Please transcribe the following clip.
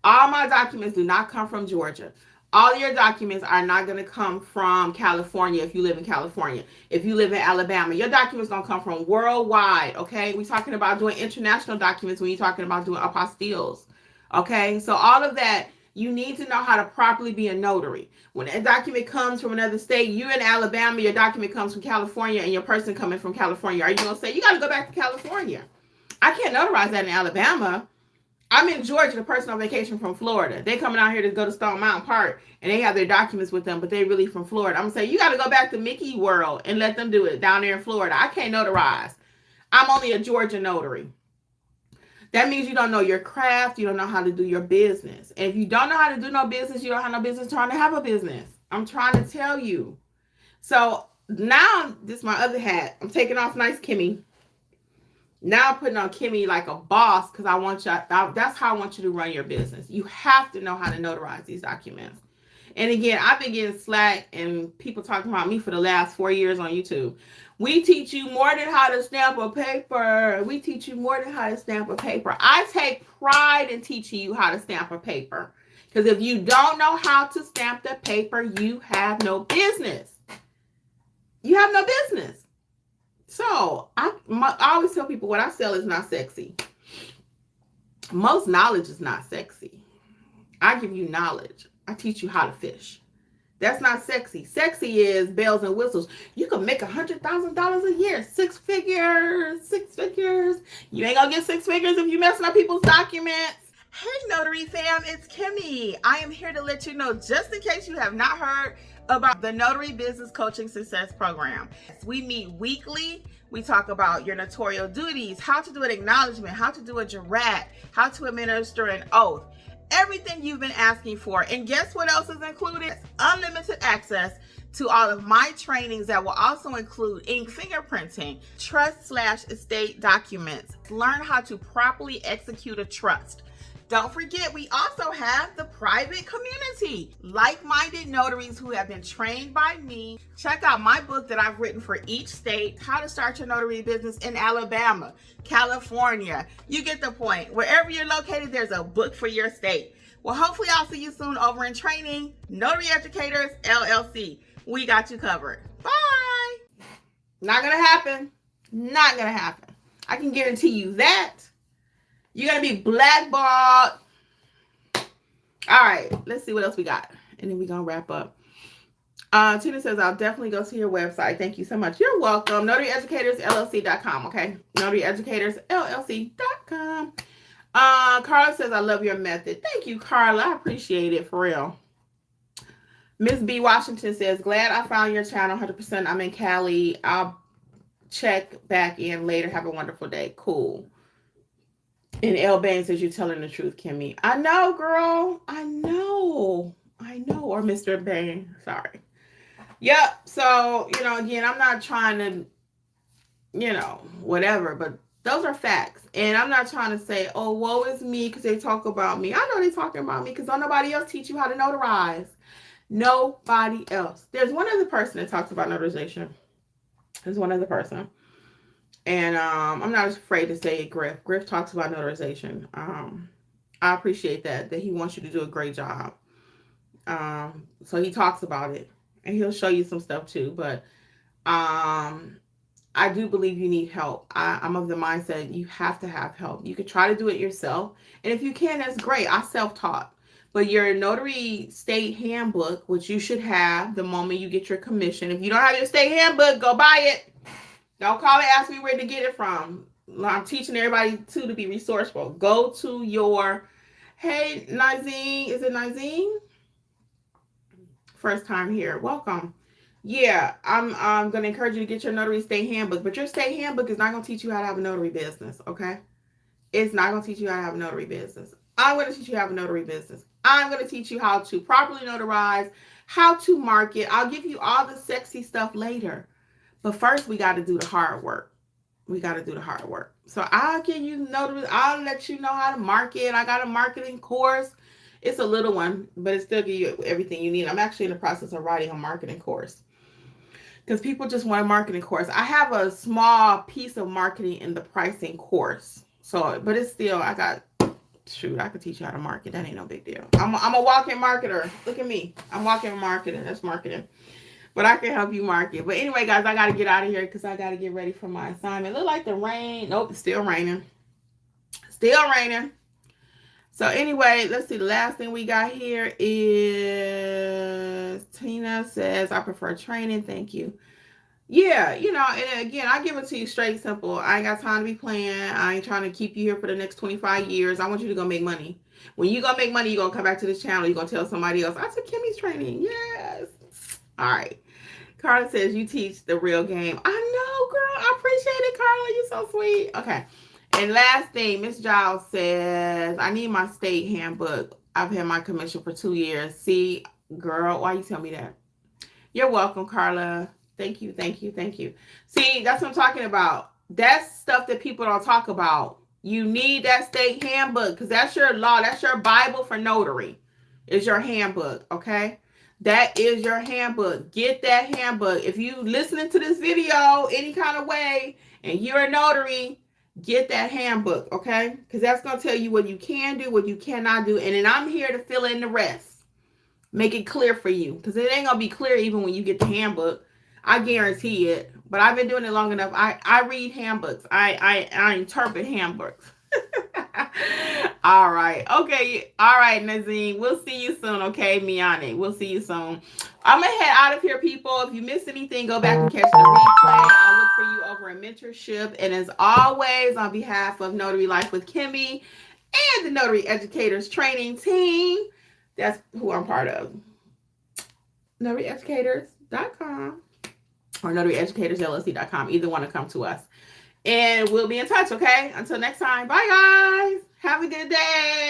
All my documents do not come from Georgia. All your documents are not going to come from California if you live in California. If you live in Alabama, your documents going to come from worldwide, okay? We're talking about doing international documents when you're talking about doing apostilles, okay? So all of that, you need to know how to properly be a notary. When a document comes from another state, you in Alabama, your document comes from California, and your person coming from California, are you going to say, you got to go back to California? I can't notarize that in Alabama. I'm in Georgia, the person on vacation from Florida. They coming out here to go to Stone Mountain Park, and they have their documents with them, but they really from Florida. I'm going to say, you got to go back to Mickey World and let them do it down there in Florida. I can't notarize. I'm only a Georgia notary. That means you don't know your craft. You don't know how to do your business. And if you don't know how to do no business, you don't have no business trying to have a business. I'm trying to tell you. So now, this is my other hat. I'm taking off nice Kimmi. Now I'm putting on Kimmi like a boss because I want you. That's how I want you to run your business. You have to know how to notarize these documents. And again, I've been getting slack and people talking about me for the last 4 years on YouTube. We teach you more than how to stamp a paper. We teach you more than how to stamp a paper. I take pride in teaching you how to stamp a paper. Because if you don't know how to stamp the paper, you have no business. You have no business. So I always tell people what I sell is not sexy. Most knowledge is not sexy. I give you knowledge. I teach you how to fish. That's not sexy. Sexy is bells and whistles. You can make $100,000 a year. 6 figures. 6 figures. You ain't gonna get 6 figures if you messing up people's documents. Hey Notary fam, it's Kimmi. I am here to let you know, just in case you have not heard about the Notary Business Coaching Success Program. We meet weekly. We talk about your notarial duties, how to do an acknowledgement, how to do a jurat, how to administer an oath, everything you've been asking for. And guess what else is included? Unlimited access to all of my trainings that will also include ink fingerprinting, trust/estate documents, learn how to properly execute a trust. Don't forget, we also have the private community, like-minded notaries who have been trained by me. Check out my book that I've written for each state, How to Start Your Notary Business in Alabama, California. You get the point. Wherever you're located, there's a book for your state. Well, hopefully I'll see you soon over in training. Notary Educators, LLC. We got you covered. Bye. Not going to happen. Not going to happen. I can guarantee you that. You're going to be blackballed. All right, let's see what else we got. And then we're going to wrap up. Tina says, I'll definitely go to your website. Thank you so much. You're welcome. NotaryEducatorsLLC.com, okay? NotaryEducatorsLLC.com. Carla says, I love your method. Thank you, Carla. I appreciate it, for real. Miss B. Washington says, glad I found your channel 100%. I'm in Cali. I'll check back in later. Have a wonderful day. Cool. And L. Bain says, you're telling the truth, Kimmi. I know, girl. I know. Or Mr. Bain. Sorry. Yep. So, again, I'm not trying to, whatever. But those are facts. And I'm not trying to say, oh, woe is me because they talk about me. I know they're talking about me because don't nobody else teach you how to notarize. Nobody else. There's one other person that talks about notarization. There's one other person. And I'm not afraid to say it, Griff. Griff talks about notarization. I appreciate that he wants you to do a great job. So he talks about it. And he'll show you some stuff too. But I do believe you need help. I'm of the mindset you have to have help. You could try to do it yourself. And if you can, that's great. I self-taught. But your notary state handbook, which you should have the moment you get your commission. If you don't have your state handbook, go buy it. Don't call and ask me where to get it from. I'm teaching everybody, too, to be resourceful. Go to your, hey, Nazine. Is it Nazine? First time here. Welcome. Yeah, I'm going to encourage you to get your notary state handbook. But your state handbook is not going to teach you how to have a notary business, okay? It's not going to teach you how to have a notary business. I'm going to teach you how to have a notary business. I'm going to teach you how to properly notarize, how to market. I'll give you all the sexy stuff later. But first, we got to do the hard work. So I'll give you notary. I'll let you know how to market. I got a marketing course. It's a little one, but it still gives you everything you need. I'm actually in the process of writing a marketing course. because people just want a marketing course. I have a small piece of marketing in the pricing course. So, but it's still, I could teach you how to market. That ain't no big deal. I'm a walking marketer. Look at me. I'm walking marketing. That's marketing. But I can help you market. But anyway, guys, I got to get out of here because I got to get ready for my assignment. Look like the rain. Nope, it's still raining. Still raining. So anyway, let's see. The last thing we got here is Tina says, I prefer training. Thank you. Yeah, and again, I give it to you straight simple. I ain't got time to be playing. I ain't trying to keep you here for the next 25 years. I want you to go make money. When you go make money, you're going to come back to this channel. You're going to tell somebody else, I took Kimmi's training. Yes. All right. Carla says, you teach the real game. I know, girl. I appreciate it, Carla. You're so sweet. Okay. And last thing, Miss Giles says, I need my state handbook. I've had my commission for 2 years. See, girl, why you tell me that? You're welcome, Carla. Thank you. See, that's what I'm talking about. That's stuff that people don't talk about. You need that state handbook because that's your law. That's your Bible for notary. It's your handbook, okay? That is your handbook. Get that handbook. If you listening to this video any kind of way and you're a notary, get that handbook, okay? Because that's going to tell you what you can do, what you cannot do. And then I'm here to fill in the rest. Make it clear for you because it ain't going to be clear even when you get the handbook. I guarantee it. But I've been doing it long enough. I read handbooks. I interpret handbooks. All right. Okay. All right, Nazim. We'll see you soon. Okay, Miani. We'll see you soon. I'm going to head out of here, people. If you missed anything, go back and catch the replay. I'll look for you over in mentorship. And as always, on behalf of Notary Life with Kimmi and the Notary Educators Training Team, that's who I'm part of. NotaryEducators.com or NotaryEducatorsLLC.com. Either one to come to us. And we'll be in touch, okay? Until next time. Bye, guys. Have a good day.